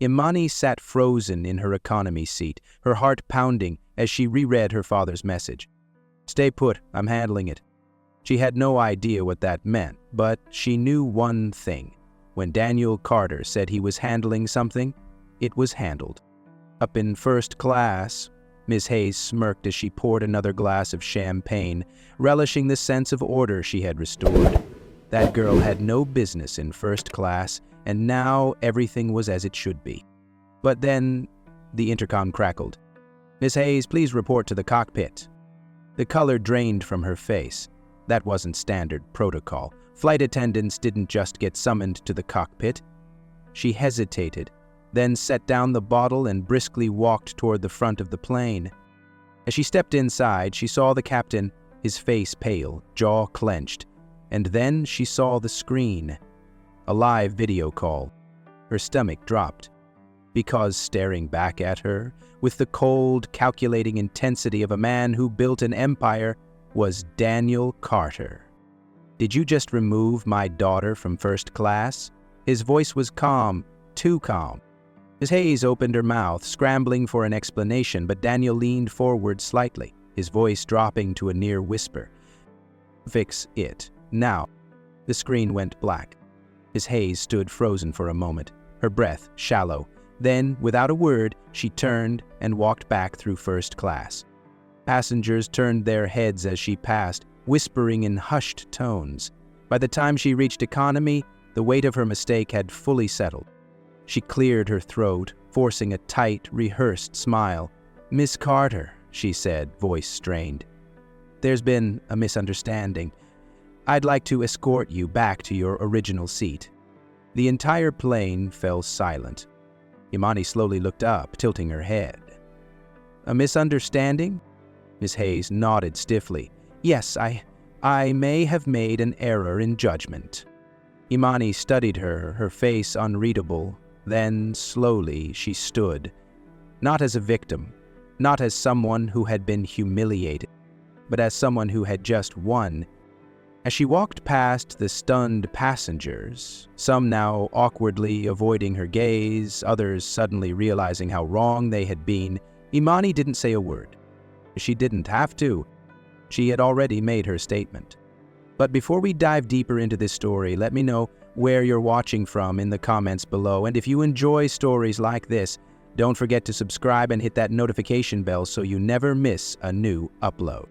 Immani sat frozen in her economy seat, her heart pounding as she reread her father's message. "Stay put, I'm handling it." She had no idea what that meant, but she knew one thing. When Daniel Carter said he was handling something, it was handled. Up in first class, Miss Hayes smirked as she poured another glass of champagne, relishing the sense of order she had restored. That girl had no business in first class, and now everything was as it should be. But then the intercom crackled. "Miss Hayes, please report to the cockpit." The color drained from her face. That wasn't standard protocol. Flight attendants didn't just get summoned to the cockpit. She hesitated, then set down the bottle and briskly walked toward the front of the plane. As she stepped inside, she saw the captain, his face pale, jaw clenched, and then she saw the screen. A live video call. Her stomach dropped, because staring back at her, with the cold, calculating intensity of a man who built an empire, was Daniel Carter. "Did you just remove my daughter from first class?" His voice was calm, too calm. Miss Hayes opened her mouth, scrambling for an explanation, but Daniel leaned forward slightly, his voice dropping to a near whisper. "Fix it, now." The screen went black. Miss Hayes stood frozen for a moment, her breath shallow. Then, without a word, she turned and walked back through first class. Passengers turned their heads as she passed, whispering in hushed tones. By the time she reached economy, the weight of her mistake had fully settled. She cleared her throat, forcing a tight, rehearsed smile. "Miss Carter," she said, voice strained. "There's been a misunderstanding. I'd like to escort you back to your original seat." The entire plane fell silent. Immani slowly looked up, tilting her head. "A misunderstanding?" Miss Hayes nodded stiffly. "Yes, I may have made an error in judgment." Immani studied her, her face unreadable. Then, slowly, she stood. Not as a victim, not as someone who had been humiliated, but as someone who had just won. As she walked past the stunned passengers, some now awkwardly avoiding her gaze, others suddenly realizing how wrong they had been, Immani didn't say a word. She didn't have to. She had already made her statement. But before we dive deeper into this story, let me know where you're watching from in the comments below. And if you enjoy stories like this, don't forget to subscribe and hit that notification bell so you never miss a new upload.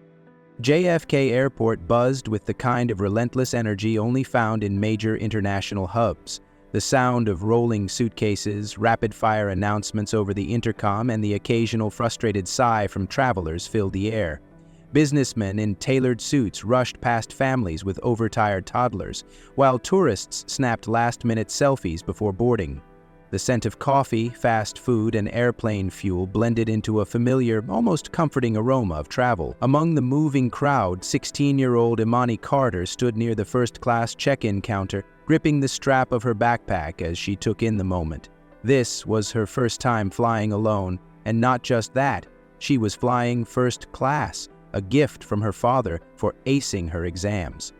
JFK Airport buzzed with the kind of relentless energy only found in major international hubs. The sound of rolling suitcases, rapid-fire announcements over the intercom, and the occasional frustrated sigh from travelers filled the air. Businessmen in tailored suits rushed past families with overtired toddlers, while tourists snapped last-minute selfies before boarding. The scent of coffee, fast food, and airplane fuel blended into a familiar, almost comforting aroma of travel. Among the moving crowd, 16-year-old Immani Carter stood near the first-class check-in counter, gripping the strap of her backpack as she took in the moment. This was her first time flying alone, and not just that, she was flying first class, a gift from her father for acing her exams.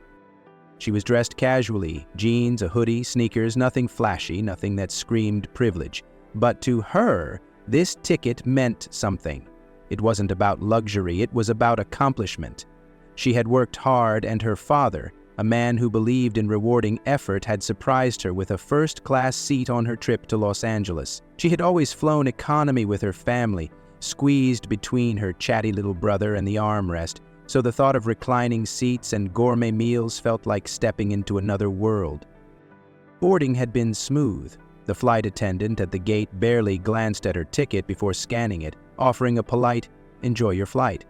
She was dressed casually, jeans, a hoodie, sneakers, nothing flashy, nothing that screamed privilege. But to her, this ticket meant something. It wasn't about luxury, it was about accomplishment. She had worked hard, and her father, a man who believed in rewarding effort, had surprised her with a first-class seat on her trip to Los Angeles. She had always flown economy with her family, squeezed between her chatty little brother and the armrest, so the thought of reclining seats and gourmet meals felt like stepping into another world. Boarding had been smooth. The flight attendant at the gate barely glanced at her ticket before scanning it, offering a polite, "Enjoy your flight."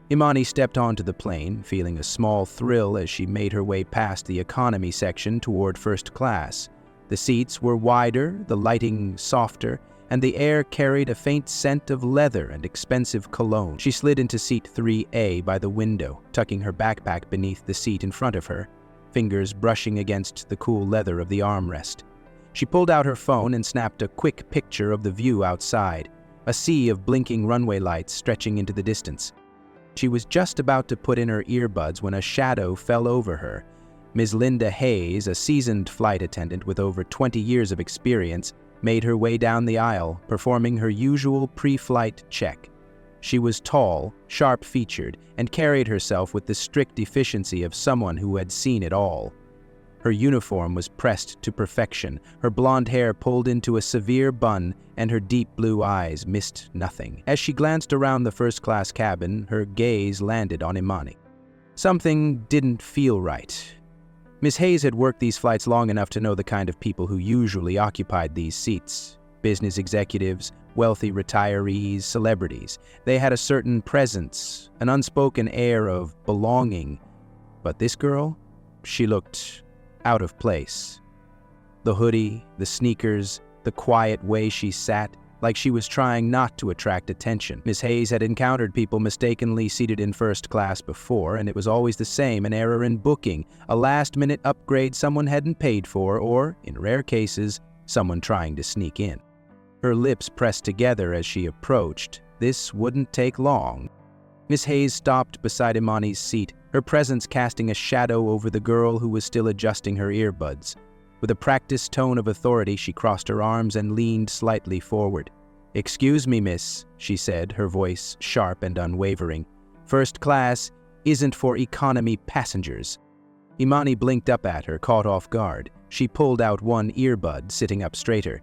Immani stepped onto the plane, feeling a small thrill as she made her way past the economy section toward first class. The seats were wider, the lighting softer, and the air carried a faint scent of leather and expensive cologne. She slid into seat 3A by the window, tucking her backpack beneath the seat in front of her, fingers brushing against the cool leather of the armrest. She pulled out her phone and snapped a quick picture of the view outside, a sea of blinking runway lights stretching into the distance. She was just about to put in her earbuds when a shadow fell over her. Ms. Linda Hayes, a seasoned flight attendant with over 20 years of experience, made her way down the aisle, performing her usual pre-flight check. She was tall, sharp-featured, and carried herself with the strict efficiency of someone who had seen it all. Her uniform was pressed to perfection, her blonde hair pulled into a severe bun, and her deep blue eyes missed nothing. As she glanced around the first-class cabin, her gaze landed on Immani. Something didn't feel right. Miss Hayes had worked these flights long enough to know the kind of people who usually occupied these seats. Business executives, wealthy retirees, celebrities. They had a certain presence, an unspoken air of belonging. But this girl, she looked out of place. The hoodie, the sneakers, the quiet way she sat, like she was trying not to attract attention. Miss Hayes had encountered people mistakenly seated in first class before, and it was always the same: an error in booking, a last-minute upgrade someone hadn't paid for, or, in rare cases, someone trying to sneak in. Her lips pressed together as she approached. This wouldn't take long. Miss Hayes stopped beside Immani's seat, her presence casting a shadow over the girl who was still adjusting her earbuds. With a practiced tone of authority, she crossed her arms and leaned slightly forward. "Excuse me, miss," she said, her voice sharp and unwavering. "First class isn't for economy passengers." Immani blinked up at her, caught off guard. She pulled out one earbud, sitting up straighter.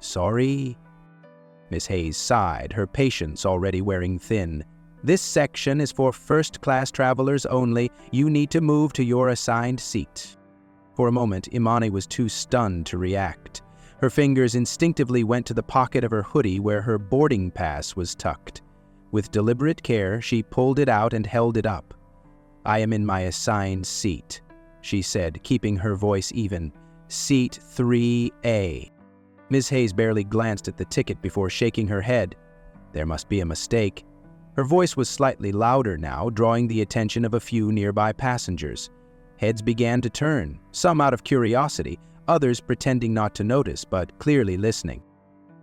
Sorry?" Miss Hayes sighed, her patience already wearing thin. "This section is for first-class travelers only. You need to move to your assigned seat." For a moment, Immani was too stunned to react. Her fingers instinctively went to the pocket of her hoodie where her boarding pass was tucked. With deliberate care, she pulled it out and held it up. "I am in my assigned seat," she said, keeping her voice even. "Seat 3A." Ms. Hayes barely glanced at the ticket before shaking her head. There must be a mistake. Her voice was slightly louder now, drawing the attention of a few nearby passengers. Heads began to turn, some out of curiosity, others pretending not to notice, but clearly listening.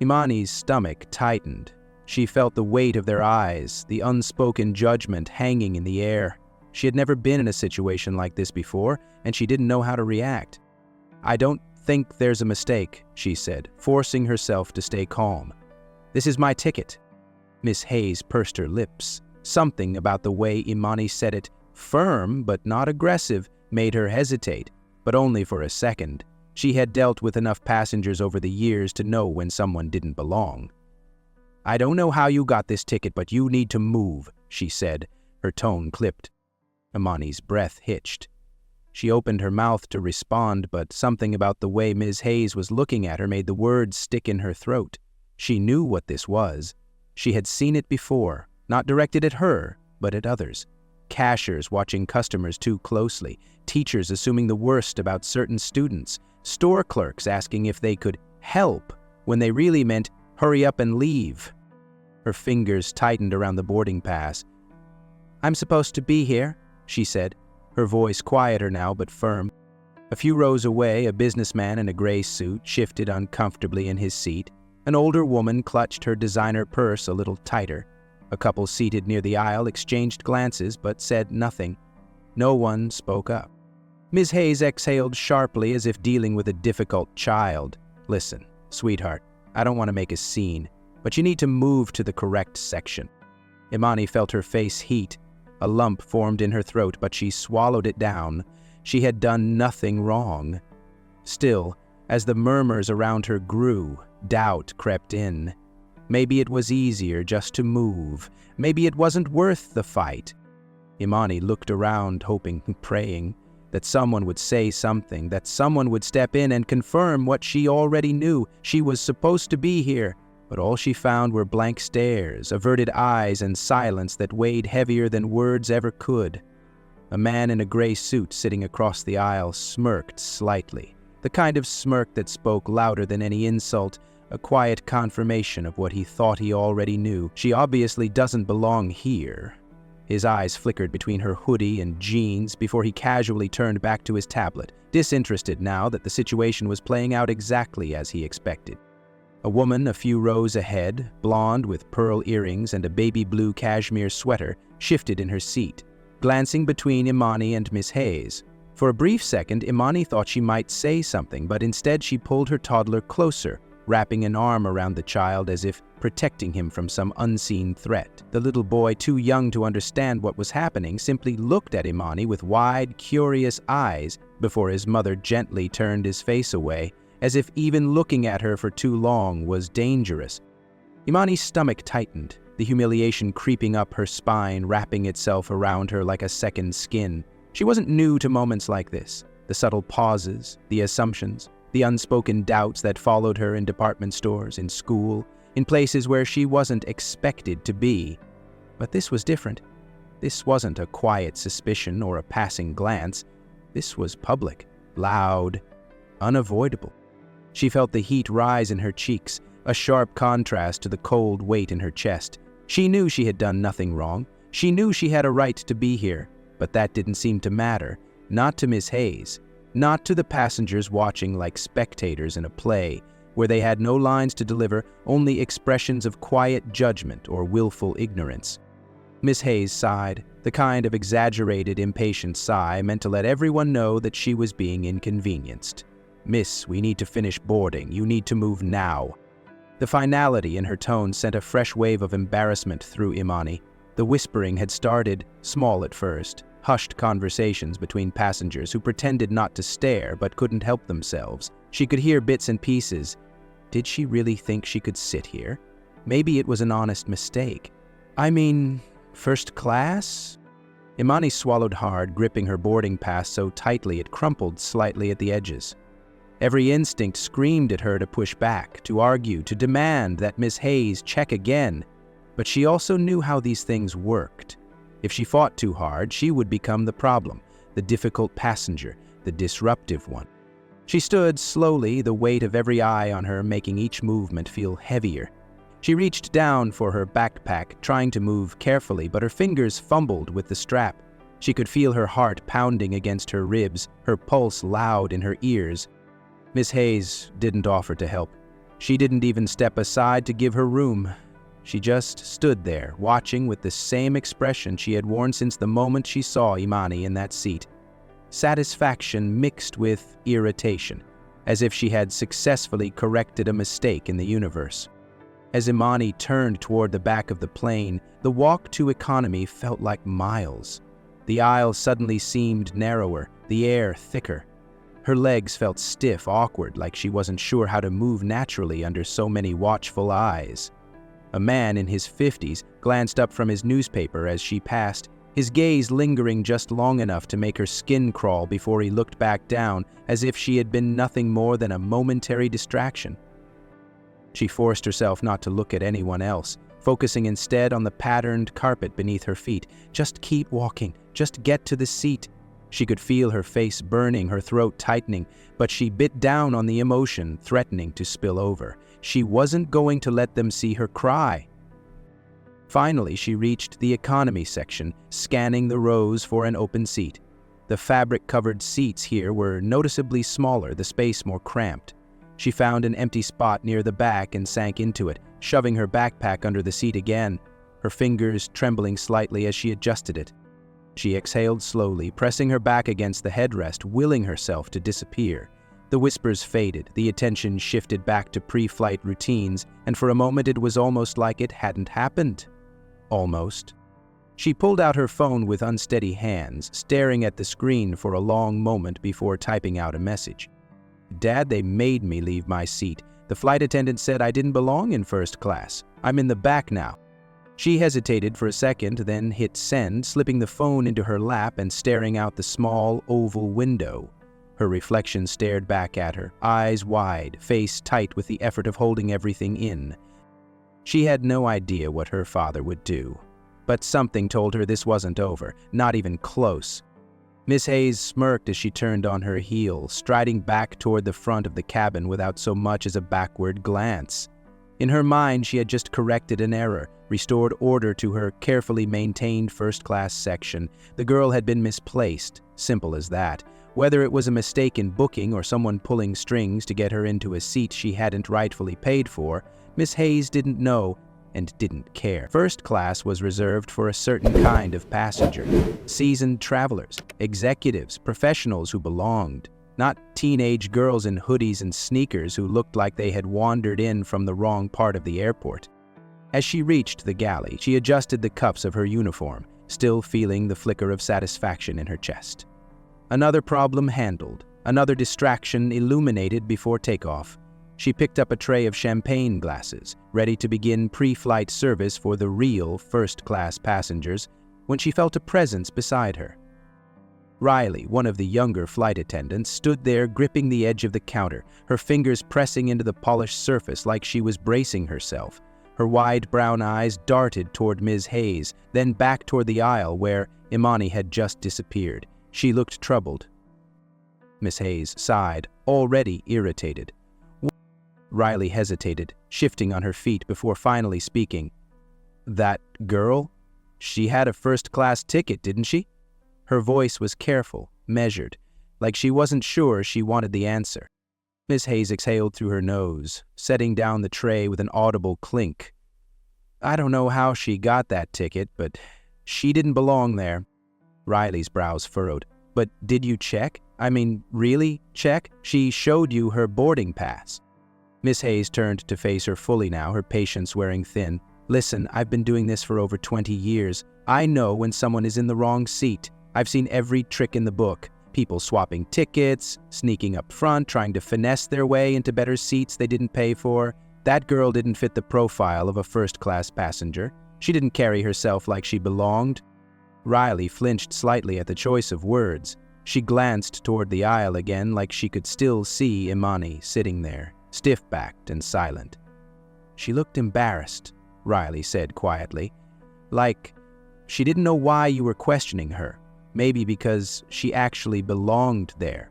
Immani's stomach tightened. She felt the weight of their eyes, the unspoken judgment hanging in the air. She had never been in a situation like this before, and she didn't know how to react. "I don't think there's a mistake," she said, forcing herself to stay calm. "This is my ticket." Miss Hayes pursed her lips. Something about the way Immani said it, firm but not aggressive, made her hesitate, but only for a second. She had dealt with enough passengers over the years to know when someone didn't belong. "I don't know how you got this ticket, but you need to move," she said, her tone clipped. Immani's breath hitched. She opened her mouth to respond, but something about the way Ms. Hayes was looking at her made the words stick in her throat. She knew what this was. She had seen it before, not directed at her, but at others. Cashiers watching customers too closely, teachers assuming the worst about certain students, store clerks asking if they could help when they really meant hurry up and leave. Her fingers tightened around the boarding pass. "I'm supposed to be here," she said, her voice quieter now but firm. A few rows away, a businessman in a gray suit shifted uncomfortably in his seat. An older woman clutched her designer purse a little tighter. A couple seated near the aisle exchanged glances but said nothing. No one spoke up. Ms. Hayes exhaled sharply as if dealing with a difficult child. "Listen, sweetheart, I don't want to make a scene, but you need to move to the correct section." Immani felt her face heat. A lump formed in her throat, but she swallowed it down. She had done nothing wrong. Still, as the murmurs around her grew, doubt crept in. Maybe it was easier just to move. Maybe it wasn't worth the fight. Immani looked around, hoping, praying, that someone would say something, that someone would step in and confirm what she already knew. She was supposed to be here, but all she found were blank stares, averted eyes, and silence that weighed heavier than words ever could. A man in a gray suit sitting across the aisle smirked slightly, the kind of smirk that spoke louder than any insult, a quiet confirmation of what he thought he already knew. She obviously doesn't belong here. His eyes flickered between her hoodie and jeans before he casually turned back to his tablet, disinterested now that the situation was playing out exactly as he expected. A woman a few rows ahead, blonde with pearl earrings and a baby blue cashmere sweater, shifted in her seat, glancing between Immani and Miss Hayes. For a brief second, Immani thought she might say something, but instead she pulled her toddler closer, wrapping an arm around the child as if protecting him from some unseen threat. The little boy, too young to understand what was happening, simply looked at Immani with wide, curious eyes before his mother gently turned his face away, as if even looking at her for too long was dangerous. Immani's stomach tightened, the humiliation creeping up her spine, wrapping itself around her like a second skin. She wasn't new to moments like this. The subtle pauses, the assumptions, the unspoken doubts that followed her in department stores, in school, in places where she wasn't expected to be. But this was different. This wasn't a quiet suspicion or a passing glance. This was public, loud, unavoidable. She felt the heat rise in her cheeks, a sharp contrast to the cold weight in her chest. She knew she had done nothing wrong. She knew she had a right to be here, but that didn't seem to matter. Not to Miss Hayes. Not to the passengers watching like spectators in a play, where they had no lines to deliver, only expressions of quiet judgment or willful ignorance. Miss Hayes sighed, the kind of exaggerated, impatient sigh meant to let everyone know that she was being inconvenienced. "Miss, we need to finish boarding. You need to move now." The finality in her tone sent a fresh wave of embarrassment through Immani. The whispering had started, small at first, hushed conversations between passengers who pretended not to stare but couldn't help themselves. She could hear bits and pieces. Did she really think she could sit here? Maybe it was an honest mistake. I mean, first class? Immani swallowed hard, gripping her boarding pass so tightly it crumpled slightly at the edges. Every instinct screamed at her to push back, to argue, to demand that Miss Hayes check again. But she also knew how these things worked. If she fought too hard, she would become the problem, the difficult passenger, the disruptive one. She stood slowly, the weight of every eye on her making each movement feel heavier. She reached down for her backpack, trying to move carefully, but her fingers fumbled with the strap. She could feel her heart pounding against her ribs, her pulse loud in her ears. Miss Hayes didn't offer to help. She didn't even step aside to give her room. She just stood there, watching with the same expression she had worn since the moment she saw Immani in that seat. Satisfaction mixed with irritation, as if she had successfully corrected a mistake in the universe. As Immani turned toward the back of the plane, the walk to economy felt like miles. The aisle suddenly seemed narrower, the air thicker. Her legs felt stiff, awkward, like she wasn't sure how to move naturally under so many watchful eyes. A man in his 50s glanced up from his newspaper as she passed, his gaze lingering just long enough to make her skin crawl before he looked back down, as if she had been nothing more than a momentary distraction. She forced herself not to look at anyone else, focusing instead on the patterned carpet beneath her feet. Just keep walking, just get to the seat. She could feel her face burning, her throat tightening, but she bit down on the emotion, threatening to spill over. She wasn't going to let them see her cry. Finally, she reached the economy section, scanning the rows for an open seat. The fabric-covered seats here were noticeably smaller, the space more cramped. She found an empty spot near the back and sank into it, shoving her backpack under the seat again, her fingers trembling slightly as she adjusted it. She exhaled slowly, pressing her back against the headrest, willing herself to disappear. The whispers faded, the attention shifted back to pre-flight routines, and for a moment it was almost like it hadn't happened. Almost. She pulled out her phone with unsteady hands, staring at the screen for a long moment before typing out a message. "Dad, they made me leave my seat. The flight attendant said I didn't belong in first class. I'm in the back now." She hesitated for a second, then hit send, slipping the phone into her lap and staring out the small, oval window. Her reflection stared back at her, eyes wide, face tight with the effort of holding everything in. She had no idea what her father would do, but something told her this wasn't over, not even close. Miss Hayes smirked as she turned on her heel, striding back toward the front of the cabin without so much as a backward glance. In her mind, she had just corrected an error, restored order to her carefully maintained first-class section. The girl had been misplaced, simple as that. Whether it was a mistake in booking or someone pulling strings to get her into a seat she hadn't rightfully paid for, Miss Hayes didn't know, and didn't care. First class was reserved for a certain kind of passenger. Seasoned travelers, executives, professionals who belonged. Not teenage girls in hoodies and sneakers who looked like they had wandered in from the wrong part of the airport. As she reached the galley, she adjusted the cuffs of her uniform, still feeling the flicker of satisfaction in her chest. Another problem handled, another distraction illuminated before takeoff. She picked up a tray of champagne glasses, ready to begin pre-flight service for the real first-class passengers, when she felt a presence beside her. Riley, one of the younger flight attendants, stood there gripping the edge of the counter, her fingers pressing into the polished surface like she was bracing herself. Her wide brown eyes darted toward Ms. Hayes, then back toward the aisle where Immani had just disappeared. She looked troubled. Miss Hayes sighed, already irritated. Riley hesitated, shifting on her feet before finally speaking. "That girl? She had a first-class ticket, didn't she?" Her voice was careful, measured, like she wasn't sure she wanted the answer. Miss Hayes exhaled through her nose, setting down the tray with an audible clink. "I don't know how she got that ticket, but she didn't belong there." Riley's brows furrowed. "But did you check? I mean, really check? She showed you her boarding pass." Miss Hayes turned to face her fully now, her patience wearing thin. "Listen, I've been doing this for over 20 years. I know when someone is in the wrong seat. I've seen every trick in the book. People swapping tickets, sneaking up front, trying to finesse their way into better seats they didn't pay for. That girl didn't fit the profile of a first-class passenger. She didn't carry herself like she belonged." Riley flinched slightly at the choice of words. She glanced toward the aisle again like she could still see Immani sitting there, stiff-backed and silent. "She looked embarrassed," Riley said quietly. "Like she didn't know why you were questioning her. Maybe because she actually belonged there."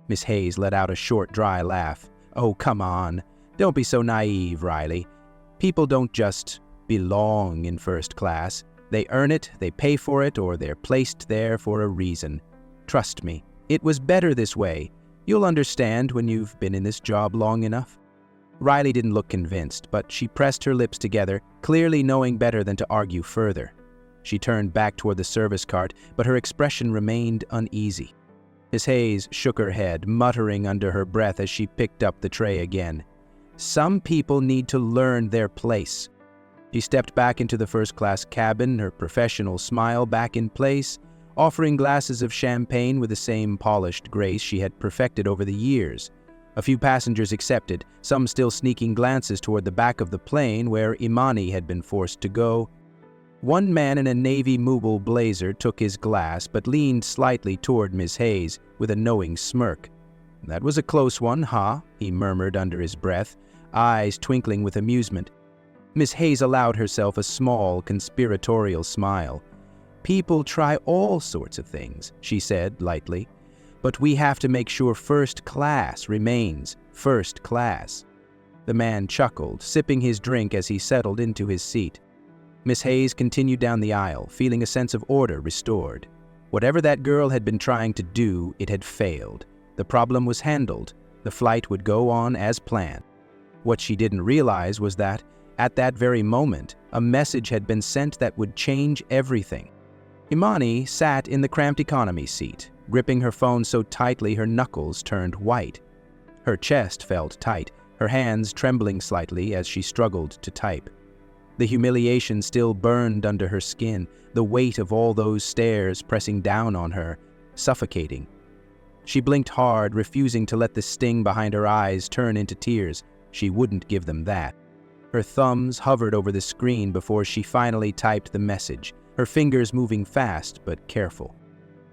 Miss Hayes let out a short, dry laugh. "Oh, come on. Don't be so naive, Riley. People don't just belong in first class. They earn it, they pay for it, or they're placed there for a reason. Trust me, it was better this way. You'll understand when you've been in this job long enough." Riley didn't look convinced, but she pressed her lips together, clearly knowing better than to argue further. She turned back toward the service cart, but her expression remained uneasy. Miss Hayes shook her head, muttering under her breath as she picked up the tray again. "Some people need to learn their place." She stepped back into the first-class cabin, her professional smile back in place, offering glasses of champagne with the same polished grace she had perfected over the years. A few passengers accepted, some still sneaking glances toward the back of the plane where Immani had been forced to go. One man in a navy Moogle blazer took his glass but leaned slightly toward Miss Hayes with a knowing smirk. "That was a close one, huh?" he murmured under his breath, eyes twinkling with amusement. Miss Hayes allowed herself a small, conspiratorial smile. "People try all sorts of things," she said lightly, "but we have to make sure first class remains first class." The man chuckled, sipping his drink as he settled into his seat. Miss Hayes continued down the aisle, feeling a sense of order restored. Whatever that girl had been trying to do, it had failed. The problem was handled. The flight would go on as planned. What she didn't realize was that, at that very moment, a message had been sent that would change everything. Immani sat in the cramped economy seat, gripping her phone so tightly her knuckles turned white. Her chest felt tight, her hands trembling slightly as she struggled to type. The humiliation still burned under her skin, the weight of all those stares pressing down on her, suffocating. She blinked hard, refusing to let the sting behind her eyes turn into tears. She wouldn't give them that. Her thumbs hovered over the screen before she finally typed the message, her fingers moving fast but careful.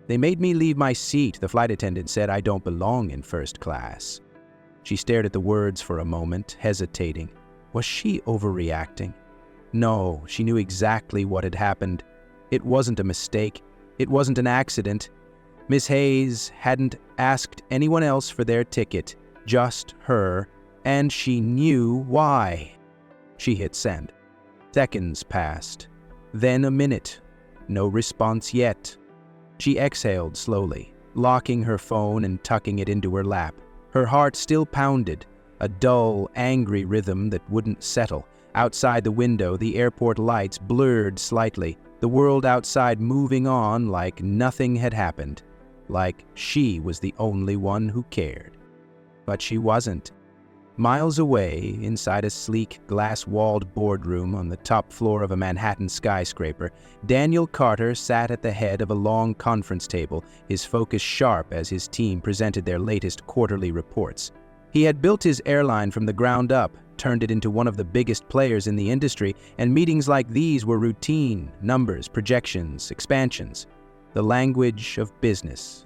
"They made me leave my seat. The flight attendant said I don't belong in first class." She stared at the words for a moment, hesitating. Was she overreacting? No, she knew exactly what had happened. It wasn't a mistake. It wasn't an accident. Miss Hayes hadn't asked anyone else for their ticket, just her, and she knew why. She hit send. Seconds passed. Then a minute. No response yet. She exhaled slowly, locking her phone and tucking it into her lap. Her heart still pounded, a dull, angry rhythm that wouldn't settle, Outside the window, the airport lights blurred slightly, the world outside moving on like nothing had happened, like she was the only one who cared. But she wasn't. Miles away, inside a sleek, glass-walled boardroom on the top floor of a Manhattan skyscraper, Daniel Carter sat at the head of a long conference table, his focus sharp as his team presented their latest quarterly reports. He had built his airline from the ground up, turned it into one of the biggest players in the industry, and meetings like these were routine: numbers, projections, expansions. The language of business.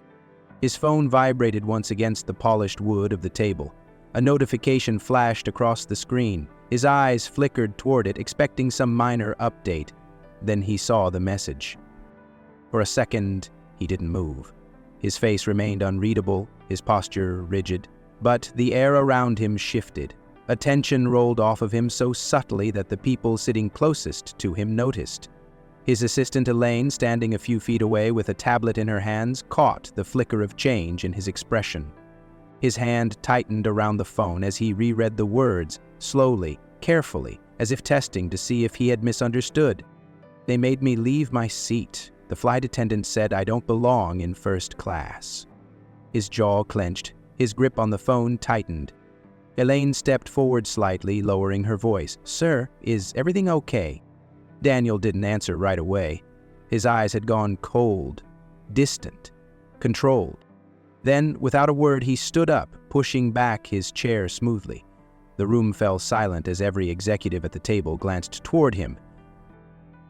His phone vibrated once against the polished wood of the table. A notification flashed across the screen. His eyes flickered toward it, expecting some minor update. Then he saw the message. For a second, he didn't move. His face remained unreadable, his posture rigid. But the air around him shifted. A tension rolled off of him so subtly that the people sitting closest to him noticed. His assistant Elaine, standing a few feet away with a tablet in her hands, caught the flicker of change in his expression. His hand tightened around the phone as he reread the words, slowly, carefully, as if testing to see if he had misunderstood. "They made me leave my seat. The flight attendant said I don't belong in first class." His jaw clenched. His grip on the phone tightened. Elaine stepped forward slightly, lowering her voice. "Sir, is everything okay?" Daniel didn't answer right away. His eyes had gone cold, distant, controlled. Then, without a word, he stood up, pushing back his chair smoothly. The room fell silent as every executive at the table glanced toward him.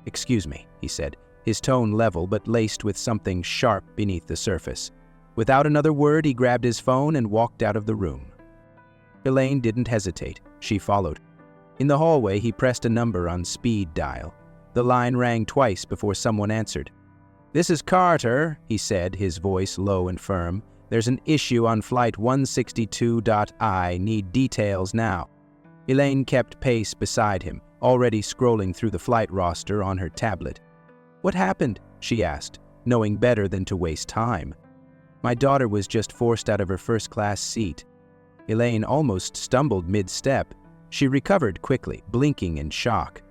"Excuse me," he said, his tone level but laced with something sharp beneath the surface. Without another word, he grabbed his phone and walked out of the room. Elaine didn't hesitate. She followed. In the hallway, he pressed a number on speed dial. The line rang twice before someone answered. "This is Carter," he said, his voice low and firm. "There's an issue on flight 162.I. Need details now." Elaine kept pace beside him, already scrolling through the flight roster on her tablet. "What happened?" she asked, knowing better than to waste time. "My daughter was just forced out of her first-class seat." Elaine almost stumbled mid-step. She recovered quickly, blinking in shock.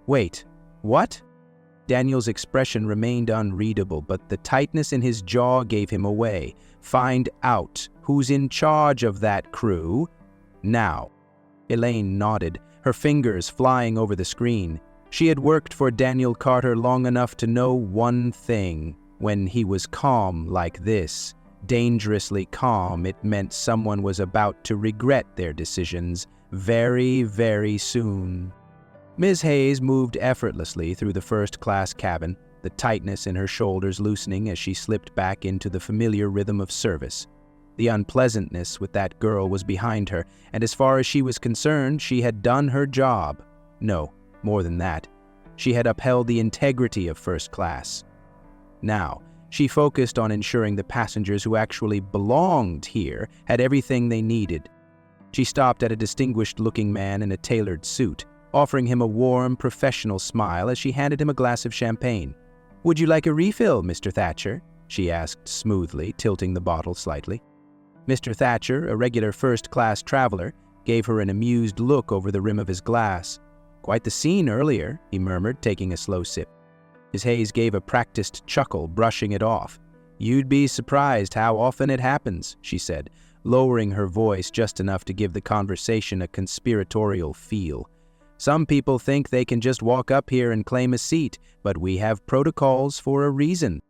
"Wait, what?" Daniel's expression remained unreadable, but the tightness in his jaw gave him away. "Find out who's in charge of that crew now." Elaine nodded, her fingers flying over the screen. She had worked for Daniel Carter long enough to know one thing. When he was calm like this, dangerously calm, it meant someone was about to regret their decisions very, very soon. Ms. Hayes moved effortlessly through the first-class cabin, the tightness in her shoulders loosening as she slipped back into the familiar rhythm of service. The unpleasantness with that girl was behind her, and as far as she was concerned, she had done her job. No, more than that. She had upheld the integrity of first class. Now, she focused on ensuring the passengers who actually belonged here had everything they needed. She stopped at a distinguished-looking man in a tailored suit, offering him a warm, professional smile as she handed him a glass of champagne. "Would you like a refill, Mr. Thatcher?" she asked smoothly, tilting the bottle slightly. Mr. Thatcher, a regular first-class traveler, gave her an amused look over the rim of his glass. "Quite the scene earlier," he murmured, taking a slow sip. Ms. Hayes gave a practiced chuckle, brushing it off. "You'd be surprised how often it happens," she said, lowering her voice just enough to give the conversation a conspiratorial feel. "Some people think they can just walk up here and claim a seat, but we have protocols for a reason."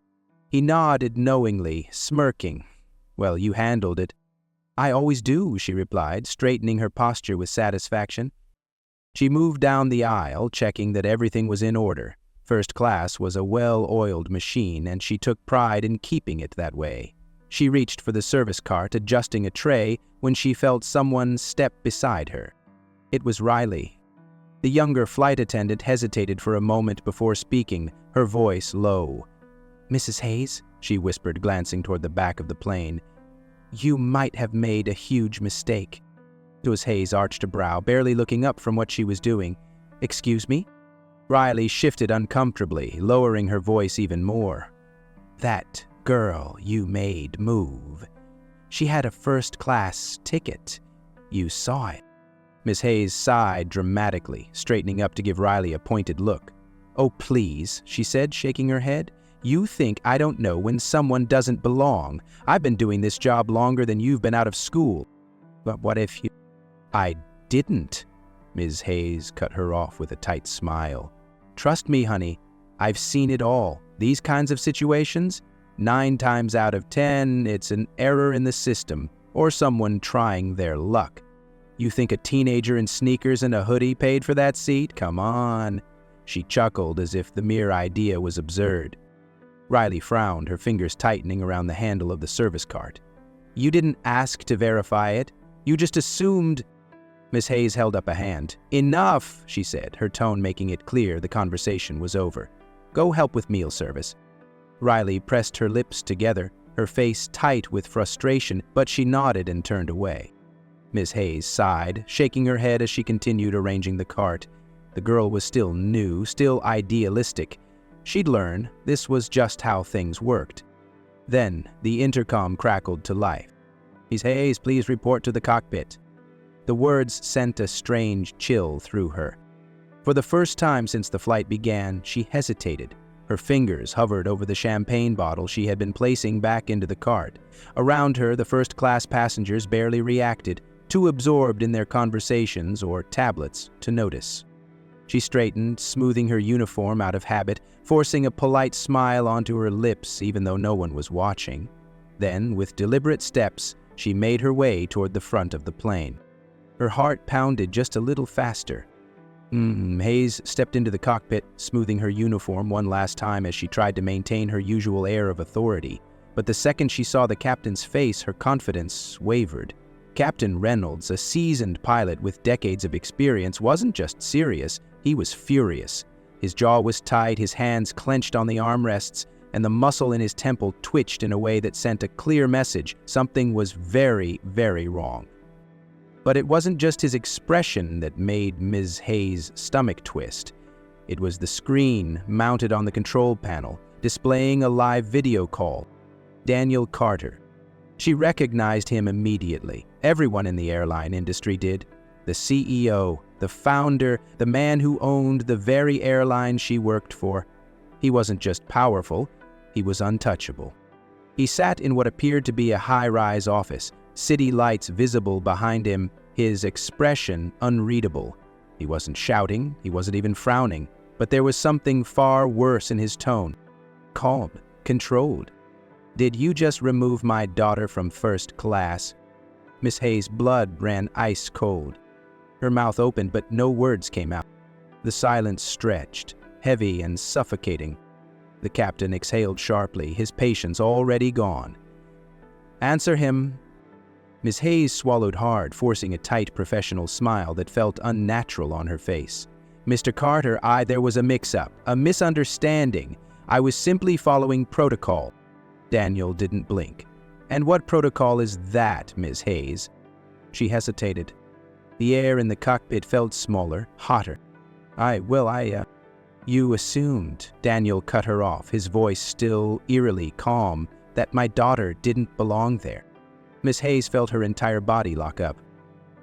He nodded knowingly, smirking. "Well, you handled it." "I always do," she replied, straightening her posture with satisfaction. She moved down the aisle, checking that everything was in order. First class was a well-oiled machine, and she took pride in keeping it that way. She reached for the service cart, adjusting a tray, when she felt someone step beside her. It was Riley. The younger flight attendant hesitated for a moment before speaking, her voice low. "Mrs. Hayes," she whispered, glancing toward the back of the plane, "you might have made a huge mistake." Ms. Hayes arched a brow, barely looking up from what she was doing. "Excuse me?" Riley shifted uncomfortably, lowering her voice even more. "That girl you made move. She had a first-class ticket. You saw it." Miss Hayes sighed dramatically, straightening up to give Riley a pointed look. "Oh, please," she said, shaking her head. "You think I don't know when someone doesn't belong. I've been doing this job longer than you've been out of school. But what if you—" "I didn't." Ms. Hayes cut her off with a tight smile. "Trust me, honey, I've seen it all. These kinds of situations, 9 times out of 10, it's an error in the system or someone trying their luck. You think a teenager in sneakers and a hoodie paid for that seat? Come on." She chuckled as if the mere idea was absurd. Riley frowned, her fingers tightening around the handle of the service cart. "You didn't ask to verify it. You just assumed—" Miss Hayes held up a hand. "Enough," she said, her tone making it clear the conversation was over. "Go help with meal service." Riley pressed her lips together, her face tight with frustration, but she nodded and turned away. Miss Hayes sighed, shaking her head as she continued arranging the cart. The girl was still new, still idealistic. She'd learn this was just how things worked. Then the intercom crackled to life. "Miss Hayes, please report to the cockpit." The words sent a strange chill through her. For the first time since the flight began, she hesitated. Her fingers hovered over the champagne bottle she had been placing back into the cart. Around her, the first-class passengers barely reacted, too absorbed in their conversations or tablets to notice. She straightened, smoothing her uniform out of habit, forcing a polite smile onto her lips even though no one was watching. Then, with deliberate steps, she made her way toward the front of the plane. Her heart pounded just a little faster. Hayes stepped into the cockpit, smoothing her uniform one last time as she tried to maintain her usual air of authority. But the second she saw the captain's face, her confidence wavered. Captain Reynolds, a seasoned pilot with decades of experience, wasn't just serious, he was furious. His jaw was tight, his hands clenched on the armrests, and the muscle in his temple twitched in a way that sent a clear message: something was very, very wrong. But it wasn't just his expression that made Ms. Hayes' stomach twist. It was the screen mounted on the control panel, displaying a live video call. Daniel Carter. She recognized him immediately. Everyone in the airline industry did. The CEO, the founder, the man who owned the very airline she worked for. He wasn't just powerful, he was untouchable. He sat in what appeared to be a high-rise office, city lights visible behind him, his expression unreadable. He wasn't shouting, he wasn't even frowning, but there was something far worse in his tone. Calm, controlled. "Did you just remove my daughter from first class?" Miss Hayes' blood ran ice cold. Her mouth opened, but no words came out. The silence stretched, heavy and suffocating. The captain exhaled sharply, his patience already gone. "Answer him." Miss Hayes swallowed hard, forcing a tight professional smile that felt unnatural on her face. "Mr. Carter, there was a mix-up, a misunderstanding. I was simply following protocol." Daniel didn't blink. "And what protocol is that, Miss Hayes?" She hesitated. The air in the cockpit felt smaller, hotter. You assumed," Daniel cut her off, his voice still eerily calm, "that my daughter didn't belong there." Miss Hayes felt her entire body lock up.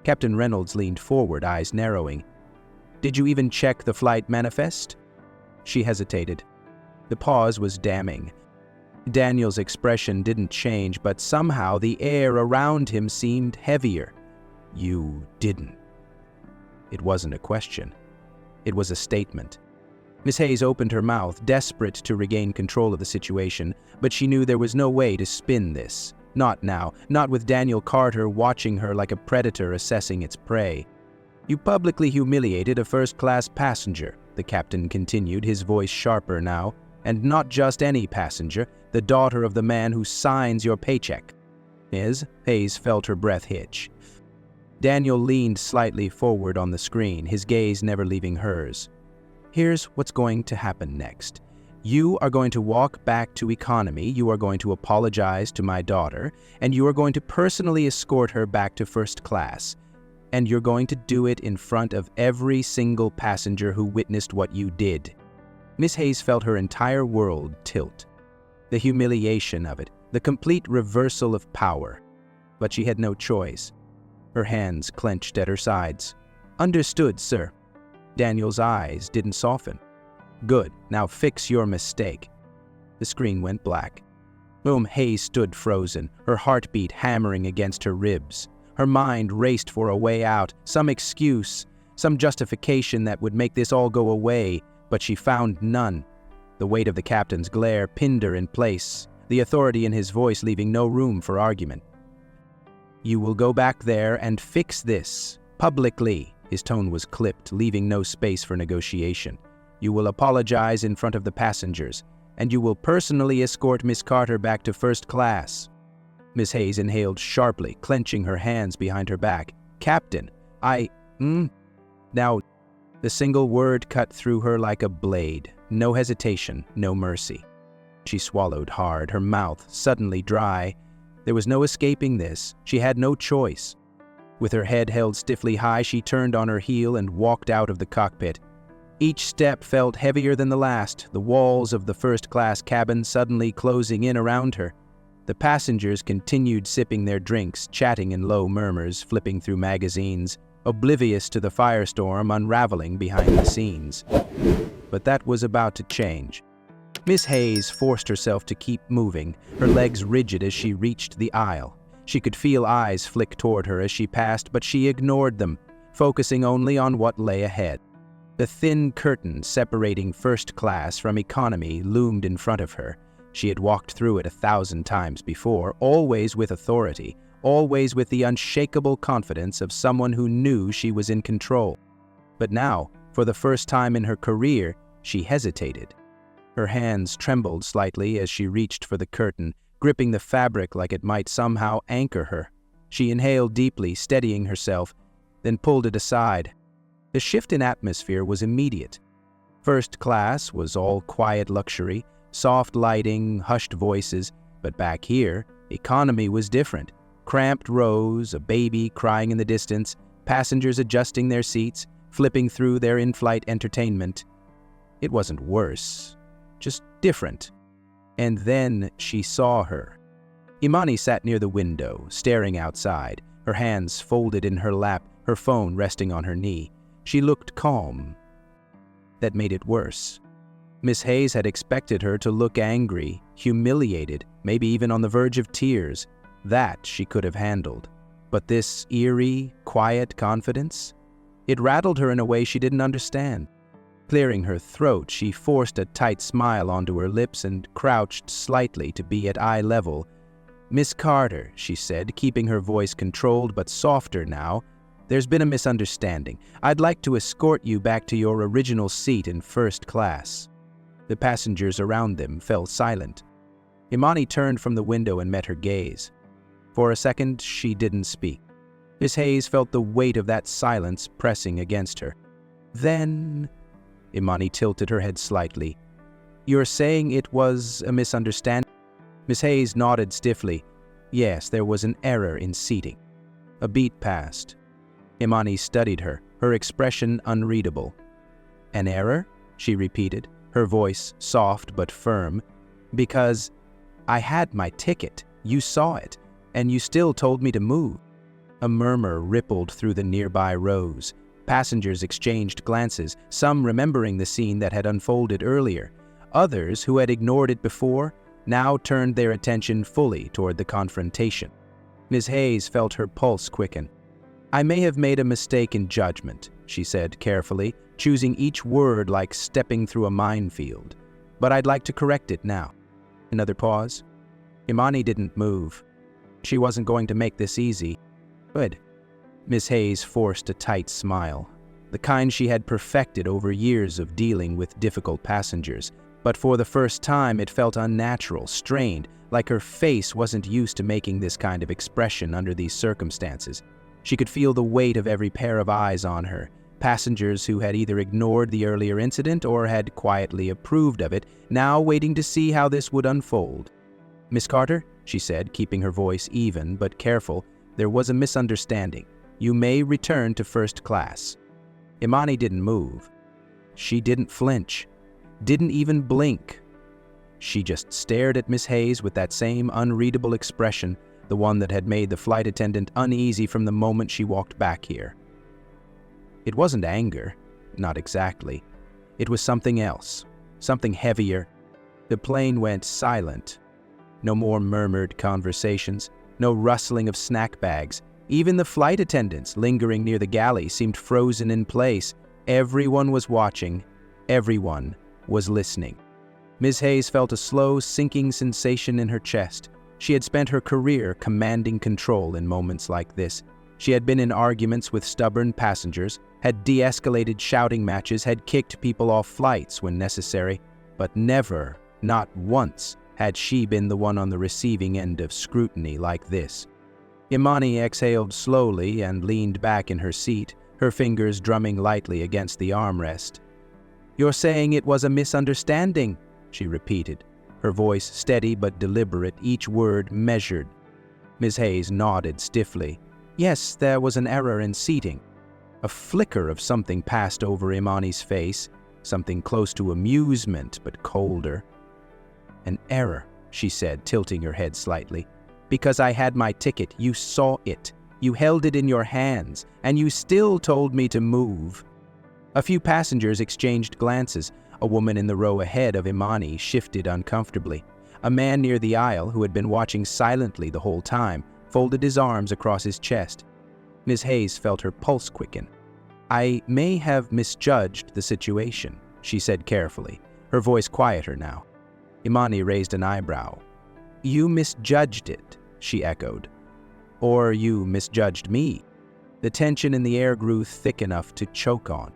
Captain Reynolds leaned forward, eyes narrowing. "Did you even check the flight manifest?" She hesitated. The pause was damning. Daniel's expression didn't change, but somehow the air around him seemed heavier. "You didn't." It wasn't a question. It was a statement. Miss Hayes opened her mouth, desperate to regain control of the situation, but she knew there was no way to spin this. Not now, not with Daniel Carter watching her like a predator assessing its prey. "You publicly humiliated a first-class passenger," the captain continued, his voice sharper now. "And not just any passenger, the daughter of the man who signs your paycheck." Ms. Hayes felt her breath hitch. Daniel leaned slightly forward on the screen, his gaze never leaving hers. "Here's what's going to happen next. You are going to walk back to economy, you are going to apologize to my daughter, and you are going to personally escort her back to first class. And you're going to do it in front of every single passenger who witnessed what you did." Miss Hayes felt her entire world tilt. The humiliation of it, the complete reversal of power. But she had no choice. Her hands clenched at her sides. Understood, sir. Daniel's eyes didn't soften. Good, now fix your mistake. The screen went black. Hayes stood frozen, her heartbeat hammering against her ribs. Her mind raced for a way out, some excuse, some justification that would make this all go away, but she found none. The weight of the captain's glare pinned her in place, the authority in his voice leaving no room for argument. You will go back there and fix this, publicly. His tone was clipped, leaving no space for negotiation. You will apologize in front of the passengers, and you will personally escort Miss Carter back to first class. Miss Hayes inhaled sharply, clenching her hands behind her back. Captain, Now, the single word cut through her like a blade. No hesitation, no mercy. She swallowed hard, her mouth suddenly dry. There was no escaping this. She had no choice. With her head held stiffly high, she turned on her heel and walked out of the cockpit. Each step felt heavier than the last, the walls of the first-class cabin suddenly closing in around her. The passengers continued sipping their drinks, chatting in low murmurs, flipping through magazines, oblivious to the firestorm unraveling behind the scenes. But that was about to change. Miss Hayes forced herself to keep moving, her legs rigid as she reached the aisle. She could feel eyes flick toward her as she passed, but she ignored them, focusing only on what lay ahead. The thin curtain separating first class from economy loomed in front of her. She had walked through it 1,000 times before, always with authority, always with the unshakable confidence of someone who knew she was in control. But now, for the first time in her career, she hesitated. Her hands trembled slightly as she reached for the curtain, gripping the fabric like it might somehow anchor her. She inhaled deeply, steadying herself, then pulled it aside. The shift in atmosphere was immediate. First class was all quiet luxury, soft lighting, hushed voices, but back here, economy was different. Cramped rows, a baby crying in the distance, passengers adjusting their seats, flipping through their in-flight entertainment. It wasn't worse, just different. And then she saw her. Immani sat near the window, staring outside, her hands folded in her lap, her phone resting on her knee. She looked calm. That made it worse. Miss Hayes had expected her to look angry, humiliated, maybe even on the verge of tears. That she could have handled. But this eerie, quiet confidence? It rattled her in a way she didn't understand. Clearing her throat, she forced a tight smile onto her lips and crouched slightly to be at eye level. Miss Carter, she said, keeping her voice controlled but softer now, there's been a misunderstanding. I'd like to escort you back to your original seat in first class. The passengers around them fell silent. Immani turned from the window and met her gaze. For a second, she didn't speak. Miss Hayes felt the weight of that silence pressing against her. Then, Immani tilted her head slightly. You're saying it was a misunderstanding? Miss Hayes nodded stiffly. Yes, there was an error in seating. A beat passed. Immani studied her, her expression unreadable. An error? She repeated, her voice soft but firm. Because I had my ticket, you saw it, and you still told me to move. A murmur rippled through the nearby rows. Passengers exchanged glances, some remembering the scene that had unfolded earlier. Others, who had ignored it before, now turned their attention fully toward the confrontation. Miss Hayes felt her pulse quicken. I may have made a mistake in judgment, she said carefully, choosing each word like stepping through a minefield. But I'd like to correct it now. Another pause. Immani didn't move. She wasn't going to make this easy. Good. Miss Hayes forced a tight smile, the kind she had perfected over years of dealing with difficult passengers. But for the first time, it felt unnatural, strained, like her face wasn't used to making this kind of expression under these circumstances. She could feel the weight of every pair of eyes on her, passengers who had either ignored the earlier incident or had quietly approved of it, now waiting to see how this would unfold. Miss Carter, she said, keeping her voice even but careful, there was a misunderstanding. You may return to first class. Immani didn't move. She didn't flinch, didn't even blink. She just stared at Miss Hayes with that same unreadable expression, the one that had made the flight attendant uneasy from the moment she walked back here. It wasn't anger, not exactly. It was something else, something heavier. The plane went silent. No more murmured conversations, no rustling of snack bags. Even the flight attendants lingering near the galley seemed frozen in place. Everyone was watching. Everyone was listening. Ms. Hayes felt a slow, sinking sensation in her chest. She had spent her career commanding control in moments like this. She had been in arguments with stubborn passengers, had de-escalated shouting matches, had kicked people off flights when necessary, but never, not once, had she been the one on the receiving end of scrutiny like this. Immani exhaled slowly and leaned back in her seat, her fingers drumming lightly against the armrest. "You're saying it was a misunderstanding," she repeated, her voice steady but deliberate, each word measured. Ms. Hayes nodded stiffly. Yes, there was an error in seating. A flicker of something passed over Immani's face, something close to amusement but colder. "An error," she said, tilting her head slightly. "Because I had my ticket, you saw it. You held it in your hands, and you still told me to move." A few passengers exchanged glances. A woman in the row ahead of Immani shifted uncomfortably. A man near the aisle, who had been watching silently the whole time, folded his arms across his chest. Ms. Hayes felt her pulse quicken. "I may have misjudged the situation," she said carefully, her voice quieter now. Immani raised an eyebrow. "You misjudged it," she echoed. "Or you misjudged me." The tension in the air grew thick enough to choke on.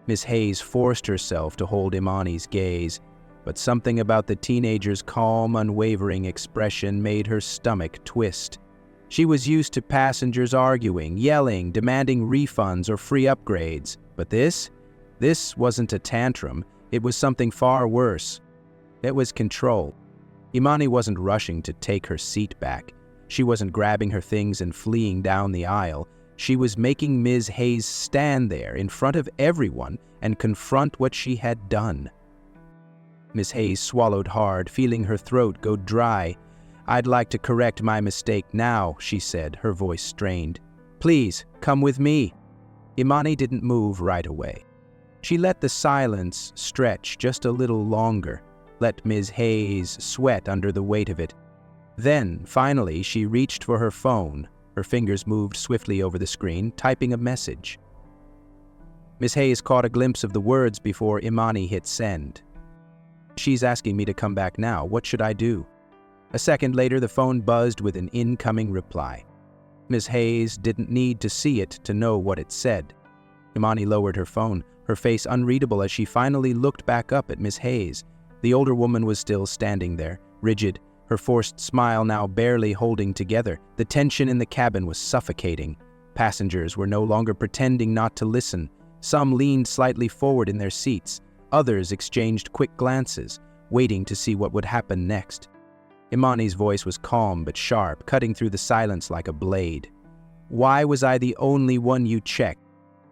Ms. Hayes forced herself to hold Immani's gaze, but something about the teenager's calm, unwavering expression made her stomach twist. She was used to passengers arguing, yelling, demanding refunds or free upgrades. But this wasn't a tantrum. It was something far worse. It was control. Immani wasn't rushing to take her seat back. She wasn't grabbing her things and fleeing down the aisle. She was making Ms. Hayes stand there in front of everyone and confront what she had done. Ms. Hayes swallowed hard, feeling her throat go dry. "I'd like to correct my mistake now," she said, her voice strained. "Please, come with me." Immani didn't move right away. She let the silence stretch just a little longer, let Ms. Hayes sweat under the weight of it. Then, finally, she reached for her phone. Her fingers moved swiftly over the screen, typing a message. Ms. Hayes caught a glimpse of the words before Immani hit send. "She's asking me to come back now. What should I do?" A second later, the phone buzzed with an incoming reply. Ms. Hayes didn't need to see it to know what it said. Immani lowered her phone, her face unreadable as she finally looked back up at Ms. Hayes. The older woman was still standing there, rigid, her forced smile now barely holding together. The tension in the cabin was suffocating. Passengers were no longer pretending not to listen. Some leaned slightly forward in their seats. Others exchanged quick glances, waiting to see what would happen next. Immani's voice was calm but sharp, cutting through the silence like a blade. "Why was I the only one you checked?"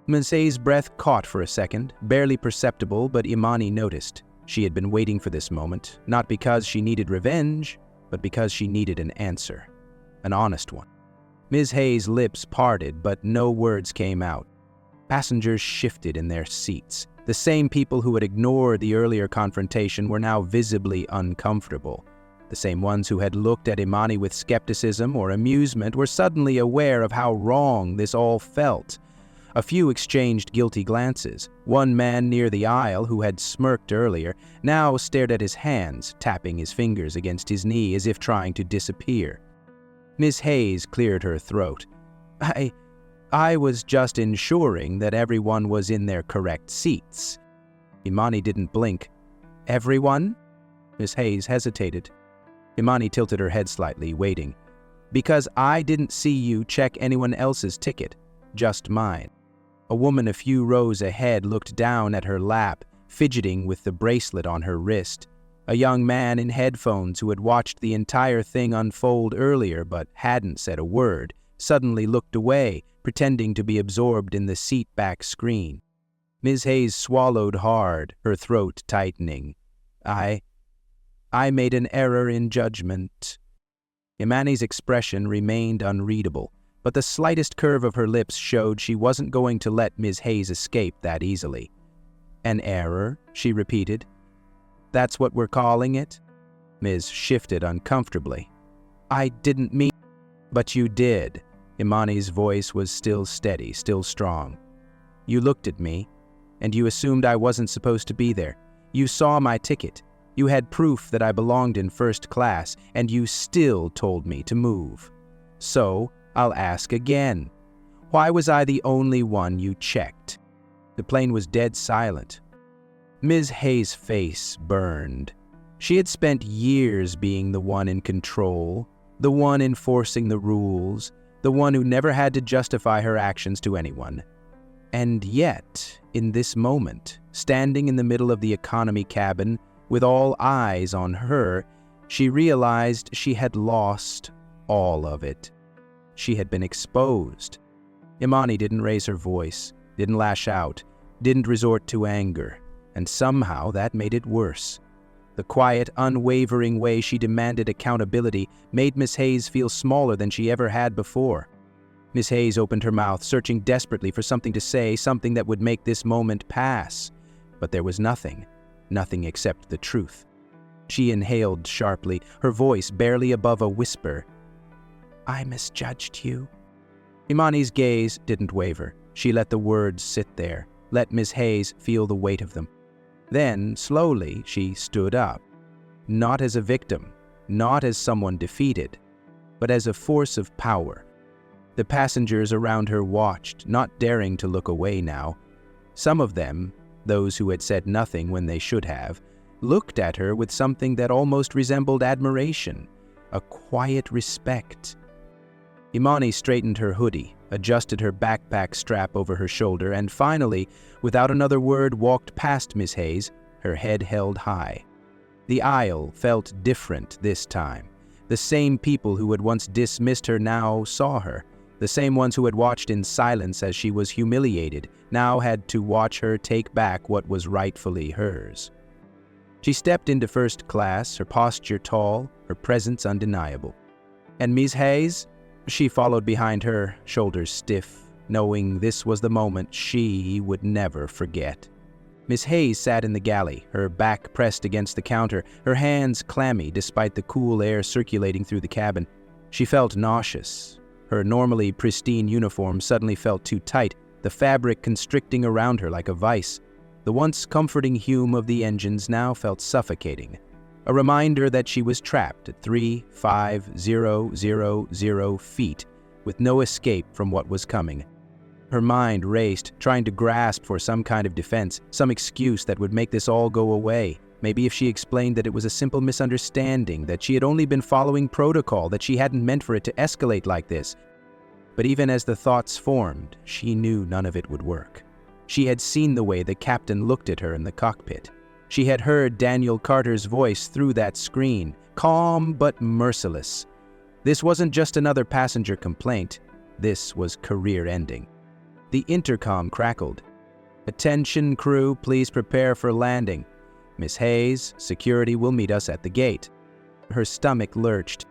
Ms. Hayes' breath caught for a second, barely perceptible, but Immani noticed. She had been waiting for this moment, not because she needed revenge, but because she needed an answer. An honest one. Ms. Hayes' lips parted, but no words came out. Passengers shifted in their seats. The same people who had ignored the earlier confrontation were now visibly uncomfortable. The same ones who had looked at Immani with skepticism or amusement were suddenly aware of how wrong this all felt. A few exchanged guilty glances. One man near the aisle, who had smirked earlier, now stared at his hands, tapping his fingers against his knee as if trying to disappear. Ms. Hayes cleared her throat. I was just ensuring that everyone was in their correct seats." Immani didn't blink. "Everyone?" Ms. Hayes hesitated. Immani tilted her head slightly, waiting. "Because I didn't see you check anyone else's ticket, just mine." A woman a few rows ahead looked down at her lap, fidgeting with the bracelet on her wrist. A young man in headphones who had watched the entire thing unfold earlier but hadn't said a word, suddenly looked away, pretending to be absorbed in the seat-back screen. Ms. Hayes swallowed hard, her throat tightening. I made an error in judgment." Immani's expression remained unreadable. but the slightest curve of her lips showed she wasn't going to let Ms. Hayes escape that easily. "An error?" she repeated. "That's what we're calling it?" Ms. shifted uncomfortably. "I didn't mean—" "But you did." Immani's voice was still steady, still strong. "You looked at me, and you assumed I wasn't supposed to be there. You saw my ticket. You had proof that I belonged in first class, and you still told me to move. So, I'll ask again. Why was I the only one you checked?" The plane was dead silent. Ms. Hayes' face burned. She had spent years being the one in control, the one enforcing the rules, the one who never had to justify her actions to anyone. And yet, in this moment, standing in the middle of the economy cabin, with all eyes on her, she realized she had lost all of it. She had been exposed. Immani didn't raise her voice, didn't lash out, didn't resort to anger, and somehow that made it worse. The quiet, unwavering way she demanded accountability made Miss Hayes feel smaller than she ever had before. Miss Hayes opened her mouth, searching desperately for something to say, something that would make this moment pass. But there was nothing, nothing except the truth. She inhaled sharply, her voice barely above a whisper. "I misjudged you." Immani's gaze didn't waver. She let the words sit there, let Miss Hayes feel the weight of them. Then, slowly, she stood up. Not as a victim, not as someone defeated, but as a force of power. The passengers around her watched, not daring to look away now. Some of them, those who had said nothing when they should have, looked at her with something that almost resembled admiration, a quiet respect. Immani straightened her hoodie, adjusted her backpack strap over her shoulder, and finally, without another word, walked past Miss Hayes, her head held high. The aisle felt different this time. The same people who had once dismissed her now saw her. The same ones who had watched in silence as she was humiliated now had to watch her take back what was rightfully hers. She stepped into first class, her posture tall, her presence undeniable. And Miss Hayes? She followed behind her, shoulders stiff, knowing this was the moment she would never forget. Miss Hayes sat in the galley, her back pressed against the counter, her hands clammy despite the cool air circulating through the cabin. She felt nauseous. Her normally pristine uniform suddenly felt too tight, the fabric constricting around her like a vice. The once comforting hum of the engines now felt suffocating. A reminder that she was trapped at 3,5,000 feet, with no escape from what was coming. Her mind raced, trying to grasp for some kind of defense, some excuse that would make this all go away. Maybe if she explained that it was a simple misunderstanding, that she had only been following protocol, that she hadn't meant for it to escalate like this. But even as the thoughts formed, she knew none of it would work. She had seen the way the captain looked at her in the cockpit. She had heard Daniel Carter's voice through that screen, calm but merciless. This wasn't just another passenger complaint. This was career-ending. The intercom crackled. "Attention crew, please prepare for landing. Miss Hayes, security will meet us at the gate." Her stomach lurched.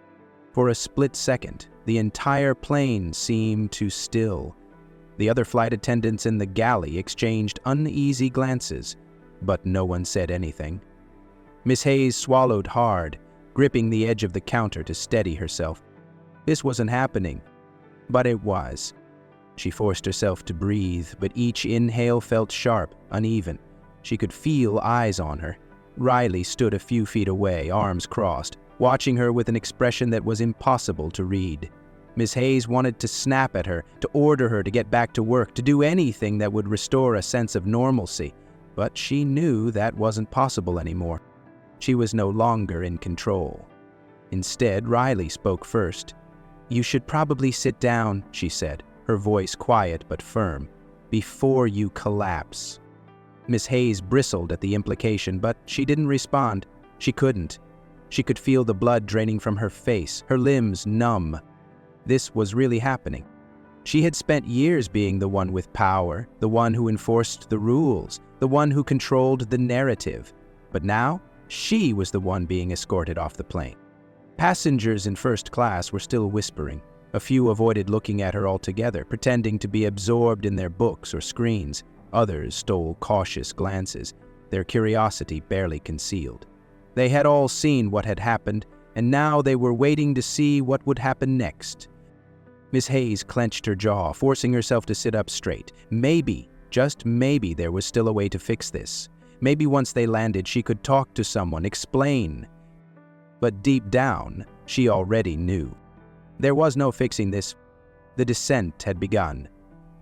For a split second, the entire plane seemed to still. The other flight attendants in the galley exchanged uneasy glances, but no one said anything. Miss Hayes swallowed hard, gripping the edge of the counter to steady herself. This wasn't happening, but it was. She forced herself to breathe, but each inhale felt sharp, uneven. She could feel eyes on her. Riley stood a few feet away, arms crossed, watching her with an expression that was impossible to read. Miss Hayes wanted to snap at her, to order her to get back to work, to do anything that would restore a sense of normalcy. But she knew that wasn't possible anymore. She was no longer in control. Instead, Riley spoke first. "You should probably sit down," she said, her voice quiet but firm, "before you collapse." Miss Hayes bristled at the implication, but she didn't respond. She couldn't. She could feel the blood draining from her face, her limbs numb. This was really happening. She had spent years being the one with power, the one who enforced the rules, the one who controlled the narrative. But now, she was the one being escorted off the plane. Passengers in first class were still whispering. A few avoided looking at her altogether, pretending to be absorbed in their books or screens. Others stole cautious glances, their curiosity barely concealed. They had all seen what had happened, and now they were waiting to see what would happen next. Miss Hayes clenched her jaw, forcing herself to sit up straight. Maybe, just maybe, there was still a way to fix this. Maybe once they landed, she could talk to someone, explain. But deep down, she already knew. There was no fixing this. The descent had begun,